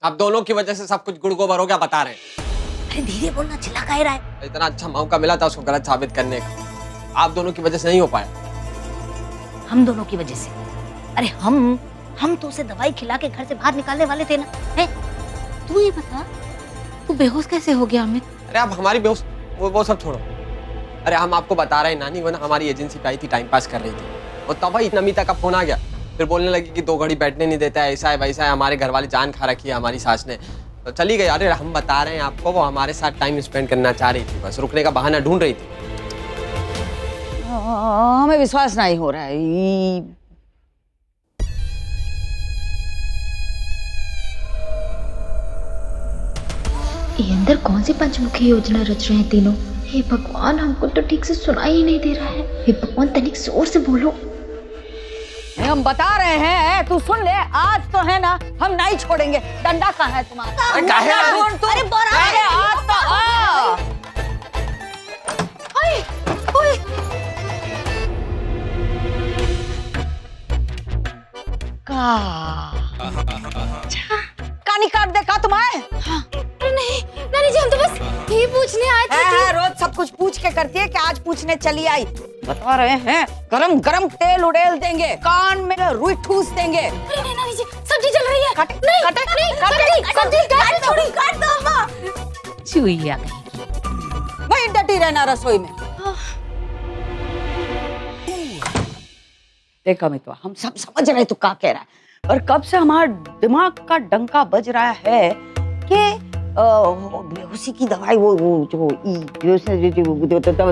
अब दोनों की वजह से सब कुछ गुड़ गोबर हो गया, बता रहे हैं। अरे धीरे बोलना, चिल्ला काहे रहा है? इतना अच्छा मौका मिला था उसको गलत साबित करने का, आप दोनों की वजह से नहीं हो पाया। हम दोनों की वजह से? अरे हम तो उसे दवाई खिला के घर से बाहर निकालने वाले थे ना। है तू ही बता, तू बेहोश कैसे हो गया अमित? अरे आप हमारी बेहोश, वो सब छोड़ो। अरे हम आपको बता रहे हैं नानी, वो ना हमारी एजेंसी पे आई थी, टाइम पास कर रही थी, और तब ही नमिता का फोन आ गया। फिर बोलने लगी कि 2 घड़ी बैठने नहीं देता है, ऐसा है वैसा है, हमारे घर वाले जान खा रखी है हमारी सास ने, तो चली गई। अरे हम बता रहे हैं आपको, वो हमारे साथ टाइम स्पेंड करना चाह रही थी, बस रुकने का बहाना ढूंढ रही थी। हमें विश्वास नहीं हो रहा है। ये अंदर कौन सी पंचमुखी योजना रच रहे हैं तीनों? हे भगवान, हमको तो ठीक से सुनाई ही नहीं दे रहा है। हे भगवान, तनिक जोर से बोलो। हम बता रहे हैं, तू सुन ले। आज तो है ना, हम नहीं छोड़ेंगे। डंडा कहाँ है तुम्हारा? अरे काहे ना? अरे बोरा है, आज तो आ। ओए, ओए। कानी काट देखा तुम्हें? हाँ। अरे नहीं नानी जी, हम तो बस यही पूछने आए थे कि... रोज सब कुछ पूछ के करती है कि आज पूछने चली आई। बता रहे हैं, गरम गरम तेल उड़ेल देंगे, कान में रुई ठूस देंगे। अरे नहीं नानी जी, सब्जी जल रही है। काटे, नहीं, काटे, नहीं, काटे, सब्जी काट दो अम्मा। चुईया वही डटी रहना रसोई में। देखा मितवा, हम सब समझ रहे तू क्या कह रहा है, और कब से हमारा दिमाग का डंका बज रहा है कि बेहोशी की दवाई, वो जो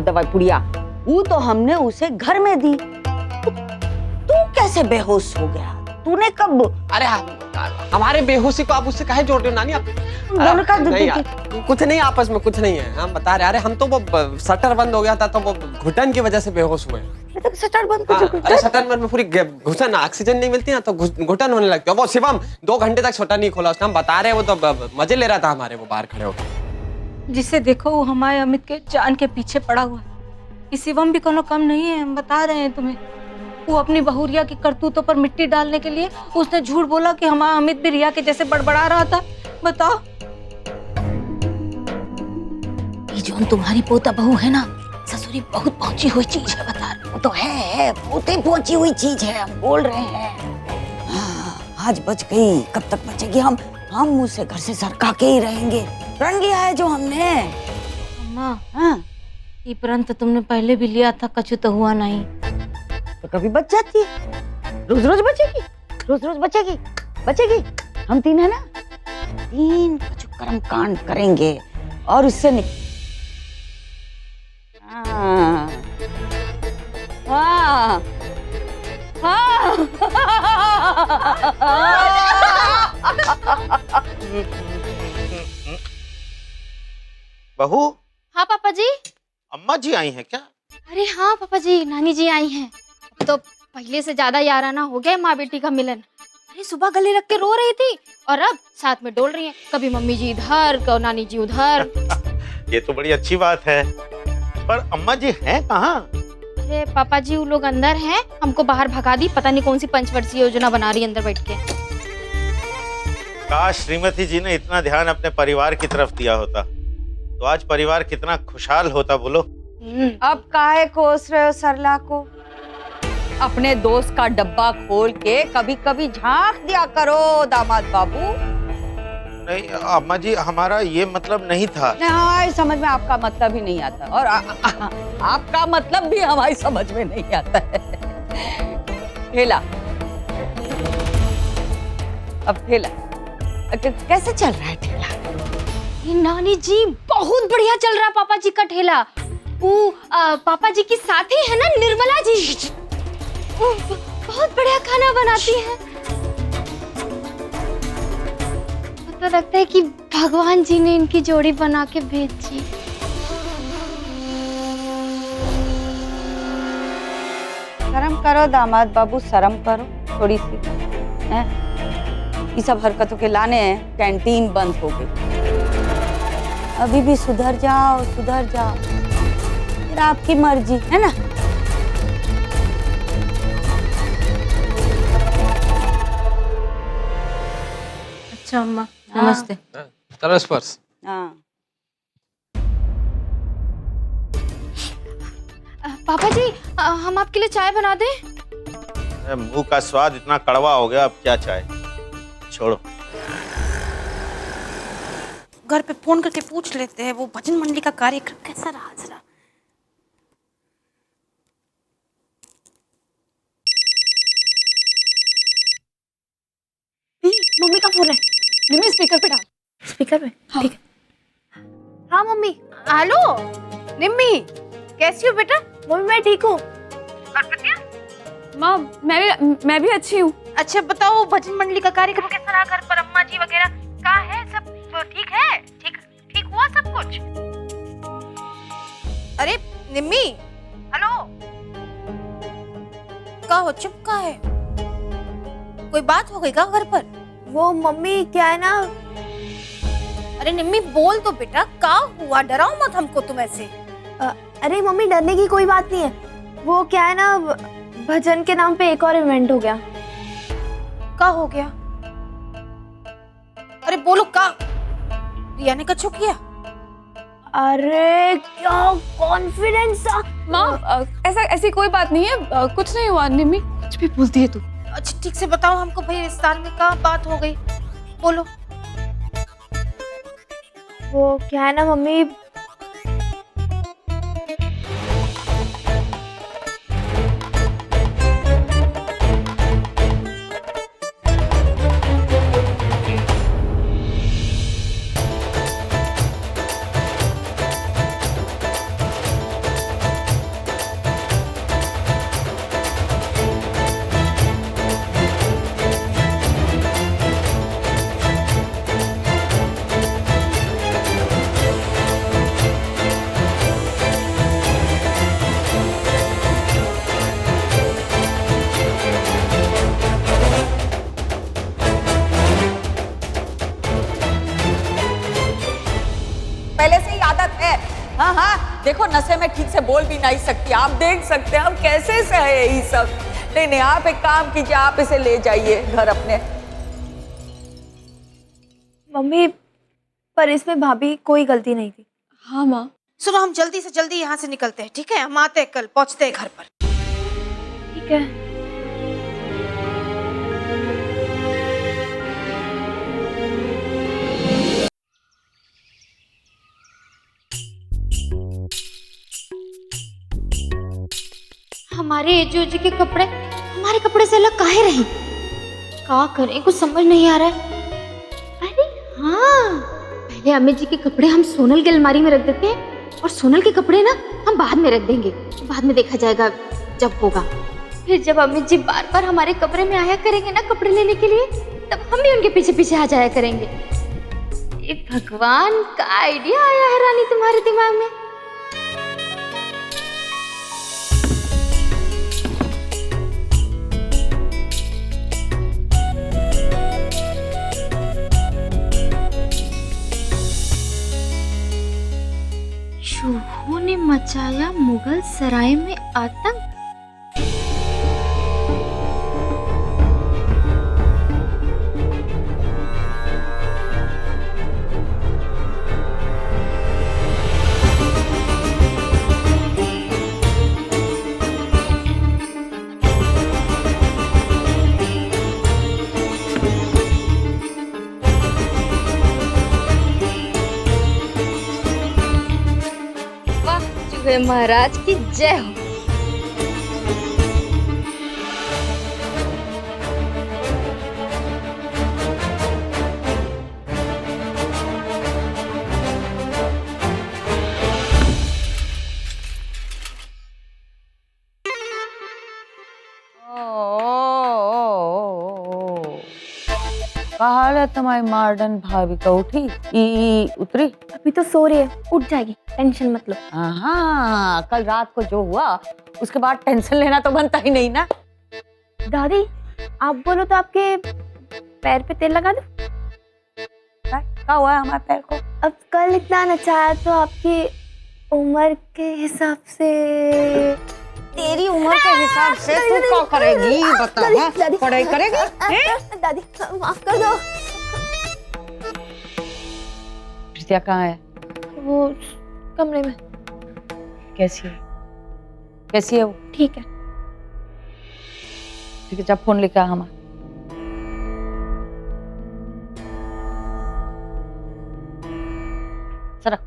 दवाई पुड़िया, वो तो हमने उसे घर में दी। तू कैसे बेहोश हो गया? तूने कब? अरे हमारे बेहोशी को आप उससे काहे जोड़ रहे हो नानी? आप दोनों का नहीं यार, कुछ नहीं, आपस में कुछ नहीं है, हम बता रहे। अरे हम तो वो शटर बंद हो गया था, तो वो घुटन की वजह से बेहोश हुए। शटर बंद अरे शटर बंद में पूरी घुसन, ऑक्सीजन नहीं मिलती ना, तो घुटन होने लगती है। वो शिवम 2 घंटे तक शटर नहीं खोला उसने, हम बता रहे, वो तो मजे ले रहा था हमारे, वो बाहर खड़े होकर। जिसे देखो वो हमारे अमित के जान के पीछे पड़ा हुआ है। ये शिवम भी कोनो कम नहीं है, हम बता रहे हैं तुम्हें। वो अपनी बहुरिया की करतूतों पर मिट्टी डालने के लिए उसने झूठ बोला कि हमारा अमित भी रिया के जैसे बड़बड़ा रहा था। बताओ, ये जो तुम्हारी पोता बहू है ना, ससुरी बहुत पहुंची हुई चीज है, बता रहे। वो तो है, पोते पहुंची हुई चीज है, हम बोल रहे हैं। हाँ, आज बच गई, कब तक बचेगी? हम उसे घर से सरका के ही रहेंगे। प्रण लिया है जो हमने। अम्मा, हाँ, ये प्रण तो तुमने पहले भी लिया था, कछु तो हुआ नहीं। तो कभी बच जाती है, रोज रोज बचेगी, रोज रोज बचेगी। हम 3 है ना, 3 कछु कर्म कांड करेंगे और उससे हाँ, हाँ, हाँ। बहू, हाँ पापा जी। अम्मा जी आई हैं क्या? अरे हाँ पापा जी, नानी जी आई हैं। अब तो पहले से ज्यादा याराना हो गया माँ बेटी का मिलन। अरे सुबह गले रख के रो रही थी और अब साथ में डोल रही हैं, कभी मम्मी जी इधर, कभी नानी जी उधर। ये तो बड़ी अच्छी बात है, पर अम्मा जी हैं कहाँ? अरे पापा जी, वो लोग अंदर हैं, हमको बाहर भगा दी, पता नहीं कौन सी पंचवर्षीय योजना बना रही है अंदर बैठ के। काश श्रीमती जी ने इतना ध्यान अपने परिवार की तरफ दिया होता, तो आज परिवार कितना खुशहाल होता। बोलो। अब काहे कोस रहे हो सरला को? अपने दोस्त का डब्बा खोल के कभी कभी झांक दिया करो दामाद बाबू। नहीं अम्मा जी, हमारा ये मतलब नहीं था। हमारी समझ में आपका मतलब ही नहीं आता, और आपका मतलब भी हमारी समझ में नहीं आता है। ठेला, अब ठेला कैसे चल रहा है? ठेला नानी जी बहुत बढ़िया चल रहा है पापा जी का ठेला। वो पापा जी की साथी है ना निर्मला जी, वो बहुत बढ़िया खाना बनाती है। तो लगता है कि भगवान जी ने इनकी जोड़ी बना के भेजी। शर्म करो दामाद बाबू, शर्म करो थोड़ी सी। हैं? ये सब हरकतों के लाने कैंटीन बंद हो गई। अभी भी सुधर जाओ, सुधर जाओ, फिर आपकी मर्जी है ना। अच्छा अम्मा, नमस्ते। चलो स्पर्श। हाँ पापा जी हम आपके लिए चाय बना दें? अरे, मुंह का स्वाद इतना कड़वा हो गया, अब क्या चाय, छोड़ो। घर पे फोन करके पूछ लेते हैं वो भजन मंडली का कार्यक्रम कैसा रहा जरा। मम्मी का फोन है। निम्मी स्पीकर पे डाल। स्पीकर पे? हाँ। ठीक है। हाँ मम्मी। हेलो निम्मी, कैसी हो बेटा? मम्मी मैं ठीक हूँ। माँ मैं भी अच्छी हूँ। अच्छा बताओ भजन मंडली का कार्यक्रम कैसा रहा? घर पर अम्मा जी वगैरह कहाँ है? सब ठीक है? ठीक ठीक हुआ सब कुछ? अरे निम्मी, हेलो, का हो, चुप का है? कोई बात हो गई का घर पर? वो मम्मी क्या है ना, अरे निम्मी बोल तो बेटा, का हुआ? डराओ मत हमको तुम ऐसे। अरे मम्मी डरने की कोई बात नहीं है, वो क्या है ना भजन के नाम पे एक और इवेंट हो गया। का हो गया? अरे बोलो का? रिया ने कछु किया? अरे क्या कॉन्फिडेंस। माँ ऐसी कोई बात नहीं है, कुछ नहीं हुआ। निम्मी कुछ भी बोलती है तू। अच्छा ठीक से बताओ हमको भाई, रिश्तेदार में का बात हो गई, बोलो। वो क्या है ना मम्मी, पहले से ही आदत है। हाँ हाँ देखो, नशे में ठीक से बोल भी नहीं सकती, आप देख सकते हैं हम कैसे सहे यही सब। नहीं नहीं, आप एक काम कीजिए, आप इसे ले जाइए घर अपने। मम्मी पर इसमें भाभी कोई गलती नहीं थी। हाँ माँ। सुनो हम जल्दी से जल्दी यहाँ से निकलते हैं, ठीक है? हम आते हैं, कल पहुँचते हैं घर पर। ठीक है। हमारे एजू जी के कपड़े हमारे कपड़े से अलग काहे रहे? क्या करें, कुछ समझ नहीं आ रहा है। अरे हाँ, पहले अमित जी के कपड़े हम सोनल की अलमारी में रख देते हैं और सोनल के कपड़े ना हम बाद में रख देंगे, बाद में देखा जाएगा जब होगा। फिर जब अमित जी बार बार हमारे कमरे में आया करेंगे ना कपड़े लेने के लिए, तब हम भी उनके पीछे पीछे आ जाया करेंगे। ये भगवान का आइडिया आया है रानी तुम्हारे दिमाग में। चूहों ने मचाया मुगल सराय में आतंक। चूहे महाराज की जय हो। का हाल है तुम्हारी मॉडर्न भाभी का? उठी उतरी? अभी तो सो रही है, उठ जाएगी, टेंशन मत लो। हाँ, कल रात को जो हुआ उसके बाद टेंशन लेना तो बनता ही नहीं ना। दादी आप बोलो तो आपके पैर पे तेल लगा दो। क्या हुआ है हमारे पैर को? अब कल इतना नचाया तो आपकी उम्र के हिसाब से। तेरी उम्र के हिसाब से तू क्या करेगी बता? पढ़ाई करेगी? दादी माफ कर दो। प्रीतिया कहाँ है? वो कमरे में। कैसी है? कैसी है वो? ठीक है। ठीक है, जब फोन लेके आ हमारा। जरा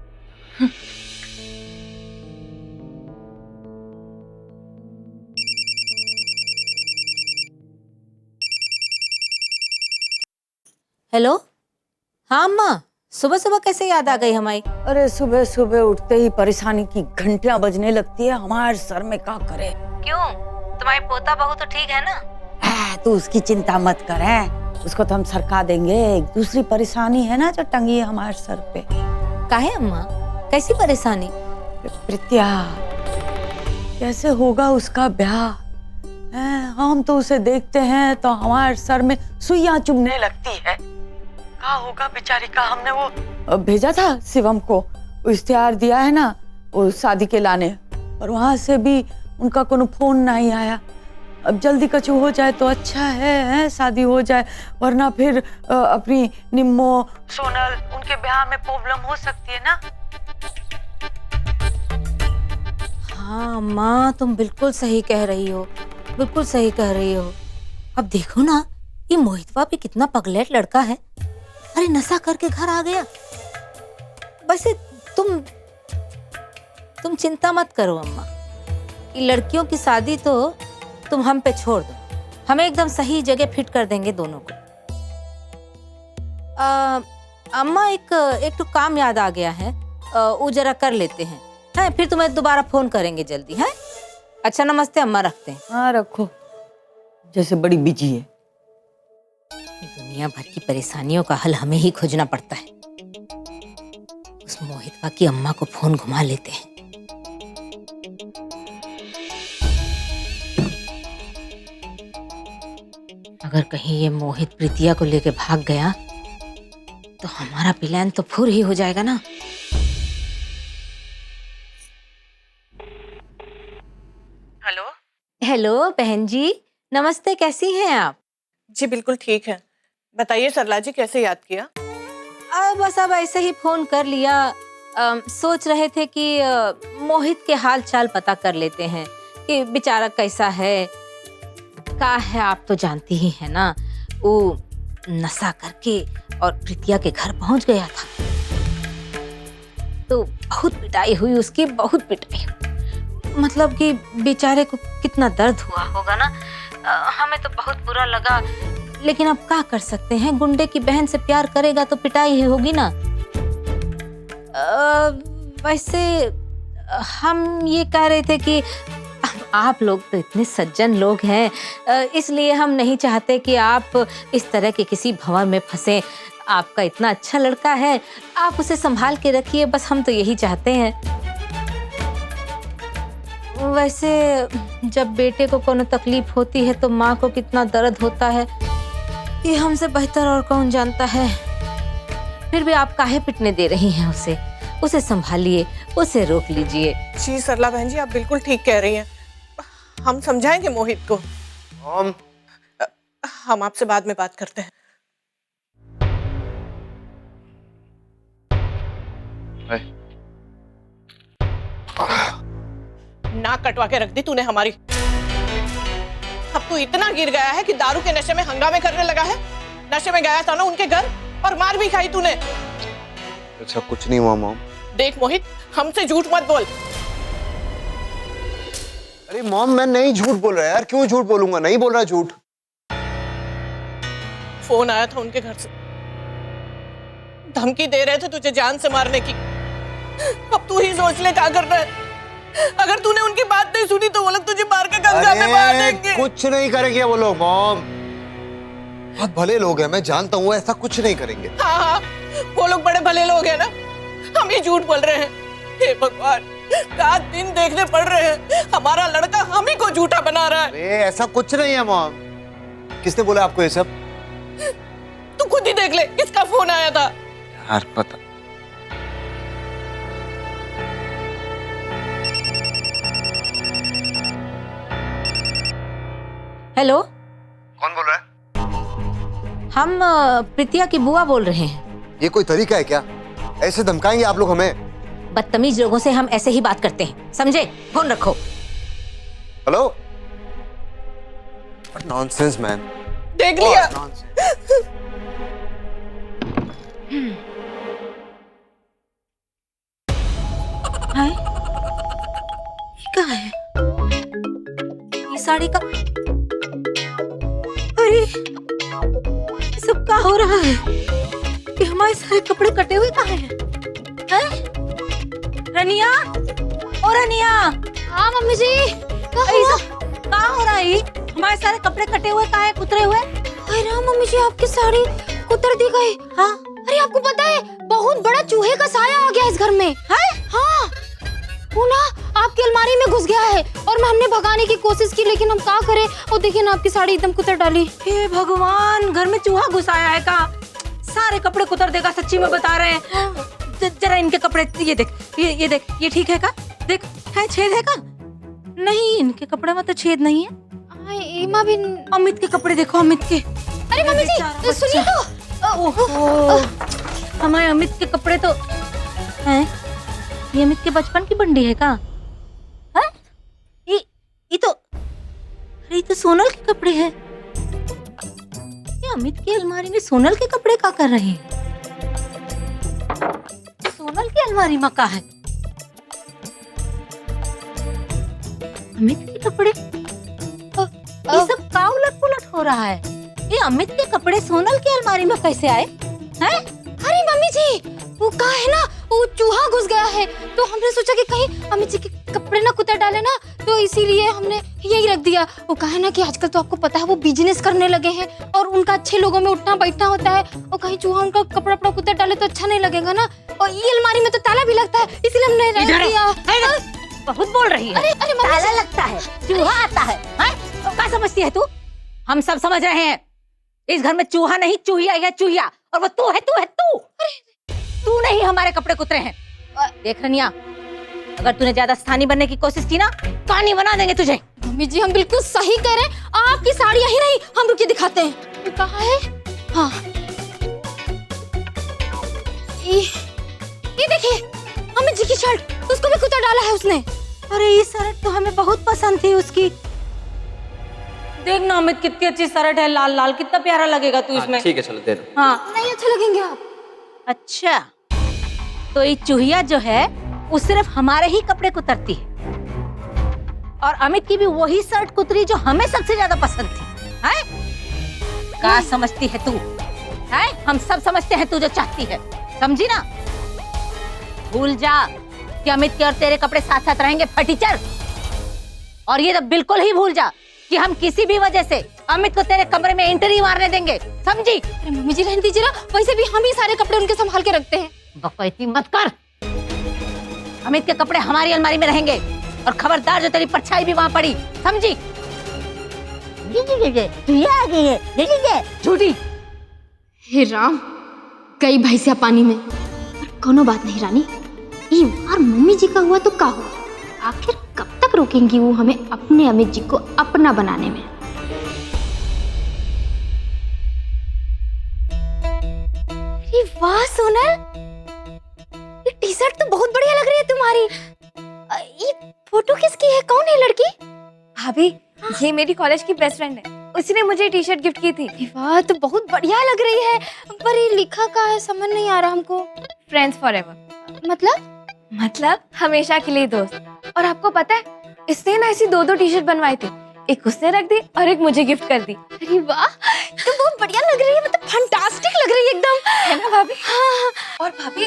हेलो। हाँ अम्मा, सुबह सुबह कैसे याद आ गई हमारी? अरे सुबह सुबह उठते ही परेशानी की घंटियां बजने लगती है, हमारे सर में क्या करे। क्यों, तुम्हारी पोता बहू तो ठीक है ना? तू उसकी चिंता मत कर, है उसको तो हम सरका देंगे। एक दूसरी परेशानी है ना जो टंगी है हमारे सर पे। काहे अम्मा, कैसी परेशानी? प्रीतिया, कैसे होगा उसका ब्याह? हम तो उसे देखते हैं तो हमारे सर में सुइयां चुभने लगती है। क्या होगा बेचारी का? हमने वो भेजा था शिवम को, वो इश्तिहार दिया है ना वो शादी के लाने, और वहां से भी उनका कोनो फोन नहीं आया। अब जल्दी कछु हो जाए तो अच्छा है, शादी हो जाए, वरना फिर अपनी निम्मो सोनल उनके ब्याह में प्रॉब्लम हो सकती है ना। हाँ अम्मा, तुम बिल्कुल सही कह रही हो, बिल्कुल सही कह रही हो। अब देखो ना, ये मोहितवा भी कितना पगलेट लड़का है। अरे नशा करके घर आ गया। वैसे तुम चिंता मत करो अम्मा, ये लड़कियों की शादी तो तुम हम पे छोड़ दो, हमें एकदम सही जगह फिट कर देंगे दोनों को। अम्मा एक तो काम याद आ गया है, वो जरा कर लेते हैं, है फिर तुम्हें दोबारा फोन करेंगे जल्दी, है? अच्छा नमस्ते अम्मा, रखते हैं। हाँ रखो, जैसे बड़ी बिजी है। दुनिया भर की परेशानियों का हल हमें ही खोजना पड़ता है। उस मोहितवा की अम्मा को फोन घुमा लेते हैं। अगर कहीं ये मोहित प्रीतिया को लेके भाग गया तो हमारा प्लान तो फुर ही हो जाएगा ना। हेलो। हेलो बहन जी, नमस्ते, कैसी हैं आप? जी बिल्कुल ठीक है, बताइए सरला जी, कैसे याद किया? बस अब ऐसे ही फोन कर लिया। सोच रहे थे कि मोहित के हाल चाल पता कर लेते हैं कि बेचारा कैसा है, का है। आप तो जानती ही है ना, वो नशा करके और प्रीतिया के घर पहुंच गया था, तो बहुत पिटाई हुई उसकी, बहुत पिटाई हुई। मतलब कि बेचारे को कितना दर्द हुआ होगा ना। हमें तो बहुत बुरा लगा, लेकिन अब क्या कर सकते हैं, गुंडे की बहन से प्यार करेगा तो पिटाई ही होगी ना। वैसे हम ये कह रहे थे कि आप लोग तो इतने सज्जन लोग हैं, इसलिए हम नहीं चाहते कि आप इस तरह के किसी भंवर में फंसे। आपका इतना अच्छा लड़का है, आप उसे संभाल के रखिए, बस हम तो यही चाहते हैं। वैसे जब बेटे को कोनो तकलीफ होती है तो माँ को कितना दर्द होता है, ये हमसे बेहतर और कौन जानता है। फिर भी आप काहे पिटने दे रही हैं उसे संभालिए, उसे रोक लीजिए। जी सरला बहन जी, आप बिल्कुल ठीक कह रही हैं, हम समझाएंगे मोहित को। हम आपसे बाद में बात करते हैं। नाक कटवा के रख दी तूने हमारी। अब तू इतना गिर गया है कि दारू के नशे में हंगामे करने लगा है। नशे में गया था ना उनके घर और मार भी खाई तूने। अच्छा कुछ नहीं हुआ मॉम। देख मोहित, हमसे झूठ मत बोल। अरे मॉम मैं नहीं झूठ बोल रहा यार, क्यों झूठ बोलूंगा, नहीं बोल रहा झूठ। फोन आया था उनके घर से, धमकी दे रहे थे तुझे जान से मारने की। अब तू ही सोच ले क्या करना है। अगर तूने उनकी बात नहीं सुनी तो वो लोग तुझे मार के गंगा में मार देंगे। कुछ नहीं करेंगे वो लोग मॉम, बहुत भले लोग हैं, मैं जानता हूँ, ऐसा कुछ नहीं करेंगे। हाँ, वो लोग बड़े भले लोग हैं ना, हम ही झूठ बोल रहे हैं। हे भगवान, रात दिन देखने पड़ रहे हैं, हमारा लड़का हम ही को झूठा बना रहा है। अरे ऐसा कुछ नहीं है मॉम। किसने बोला आपको ये सब? तू खुद ही देख ले, किसका फोन आया था। यार पता। हेलो, कौन बोल रहा है? हम प्रीतिया की बुआ बोल रहे हैं। ये कोई तरीका है क्या? ऐसे धमकाएंगे आप लोग हमें? बदतमीज लोगों से हम ऐसे ही बात करते हैं, समझे? फोन रखो। हेलो? Nonsense man. देख लिया। हाय, ये क्या है? ये साड़ी का, अरे ये सब क्या हो रहा है? कि हमारे सारे कपड़े कटे हुए कहाँ हैं? हैं? रनिया, ओ रनिया, हाँ मम्मी जी। क्या हो रहा है? हमारे सारे कपड़े कटे हुए कहाँ हैं, कुतरे हुए? अरे मम्मी जी, आपकी साड़ी कुतर दी गई। हाँ, अरे आपको पता है, बहुत बड़ा चूहे का साया आ गया इस घर में। है? हाँ, वो ना आपकी अलमारी में घुस गया है और हमने भगाने की कोशिश की, लेकिन हम क्या करें? और देखिए ना, आपकी साड़ी एकदम कुतर डाली। हे भगवान, घर में चूहा घुस आया है का? सारे कपड़े कुतर देगा, सच्ची में बता रहे हैं। जरा इनके कपड़े ये देख, ये देख, ये ठीक है का? देख, है छेद है का? नहीं, इनके कपड़े में तो छेद नहीं है। इमा भी। अमित के कपड़े देखो, अमित के। अरे मम्मी जी सुनिए तो। ओहो, हमारे अमित के कपड़े तो हैं? ये अमित के बचपन की बंडी है का? हैं? ये तो, अरे ये तो सोनल के कपड़े हैं। ये अमित की अलमारी में सोनल के कपड़े क्या कर रहे हैं? सोनल की अलमारी में क्या है? अमित के कपड़े? ये सब का उलट पुलट हो रहा है? ये अमित के कपड़े सोनल की अलमारी में कैसे आए? हैं? अरे मम्मी जी, वो कहा है ना, वो चूहा घुस गया है, तो हमने सोचा कि कहीं अमित जी के कपड़े ना कुतर डाले ना, तो इसीलिए हमने यही रख दिया। वो कहा है ना कि आजकल तो आपको पता है वो बिजनेस करने लगे हैं और उनका अच्छे लोगों में उठना बैठना होता है, और कहीं चूहा उनका कपड़ा वपड़ा कुतर डाले तो अच्छा नहीं लगेगा ना। और ये अलमारी में तो ताला भी लगता है, इसीलिए हमने रख दिया। बहुत बोल रही है। अरे मम्मी ताला लगता है, चूहा आता है, हैं? क्या समझती है तू? हम सब समझ रहे हैं, इस घर में चूहा नहीं, चूहिया है, चूहिया। और वो तू है, तू है, तू नहीं हमारे कपड़े कुतरे हैं। देख रनिया, अगर तूने ज्यादा स्थानीय बनने की कोशिश की ना, कहानी बना देंगे तुझे। मम्मी जी, हम बिल्कुल सही कह रहे हैं, आपकी साड़ी यही नहीं, हम रुके दिखाते हैं। कहाँ है? हाँ, ये देखिए, अमित जी की शर्ट, उसको भी कुतर डाला है उसने। अरे ये शर्ट तो हमें बहुत पसंद थी उसकी। देख ना अमित, कितनी अच्छी शर्ट है, लाल लाल, कितना प्यारा लगेगा तू इसमें। ठीक है, चलो दे दो। हाँ, नहीं अच्छे लगेंगे आप। अच्छा, तो ये चूहिया जो है वो सिर्फ हमारे ही कपड़े कुतरती है, और अमित की भी वही शर्ट कुतरी जो हमें सबसे ज्यादा पसंद थी। हैं? क्या समझती है तू? हैं? हम सब समझते हैं तू जो चाहती है, समझी ना? भूल जा कि अमित के और तेरे कपड़े साथ साथ रहेंगे, फटीचर। और ये तो बिल्कुल ही भूल जा कि हम किसी भी वजह से अमित को तेरे कमरे में एंट्री मारने देंगे, समझी? अरे मम्मी जी रहने दीजिए ना, वैसे भी हम ही सारे कपड़े उनके संभाल के रखते हैं। बकैती मत कर। अमित के कपड़े हमारी अलमारी में रहेंगे, और खबरदार जो तेरी परछाई भी वहाँ पड़ी, समझी? झूठी। हे राम, गई भैंसिया पानी में। पर कोनो बात नहीं रानी, ये बार मम्मी जी का हुआ तो क्या हुआ? आखिर कब तक रोकेंगी वो हमें अपने अमित जी को अपना बनाने में? अरे वाह सोनल, ये टी शर्ट तो बहुत बढ़िया लग रही है तुम्हारी। ये फोटो किसकी है? कौन है लड़की? भाभी, ये मेरी कॉलेज की बेस्ट फ्रेंड है, उसने मुझे टी शर्ट गिफ्ट की थी। अरे वाह, तो बहुत बढ़िया लग रही है, पर ये लिखा का है, समझ नहीं आ रहा हमको। Friends forever. मतलब हमेशा के लिए दोस्त। और आपको पता है, इसने ना ऐसी 2-2 टी शर्ट बनवाई थी, एक उसने रख दी और एक मुझे गिफ्ट कर दी। अरे वाह, तो बहुत बढ़िया लग रही है, मतलब फैंटास्टिक लग रही है एकदम, है ना भाभी? हाँ। और भाभी,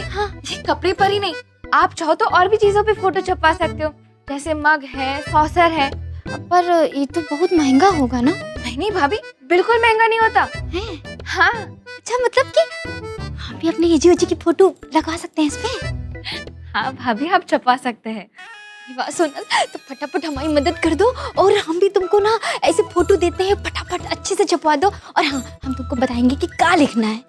ये कपड़े पर ही नहीं, आप चाहो तो और भी चीजों पे फोटो छपवा सकते हो, जैसे मग है, सॉसर है। पर ये तो बहुत महंगा होगा ना? नहीं भाभी, बिल्कुल महंगा नहीं होता है? हाँ। अच्छा, मतलब कि हम भी अपने एजी ओजी की फोटो लगा सकते हैं इस पे? हाँ भाभी, आप छपवा सकते हैं। वाह सोनल, तो फटाफट हमारी मदद कर दो, और हम भी तुमको ना ऐसे फोटो देते हैं, फटाफट अच्छे से छपवा दो, और हाँ, हम तुमको बताएंगे कि क्या लिखना है।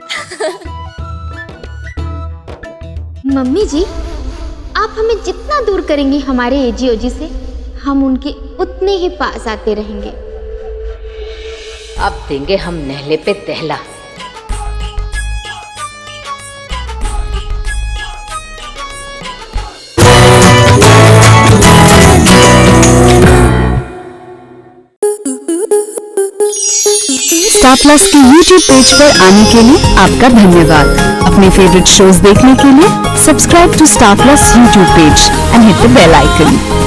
मम्मी जी, आप हमें जितना दूर करेंगी हमारे एजी ओजी से, हम उनके उतने ही पास आते रहेंगे। अब देंगे हम नहले पे दहला। स्टार प्लस के YouTube पेज पर आने के लिए आपका धन्यवाद। अपने फेवरेट शोज देखने के लिए subscribe to Star Plus YouTube page and hit the bell icon.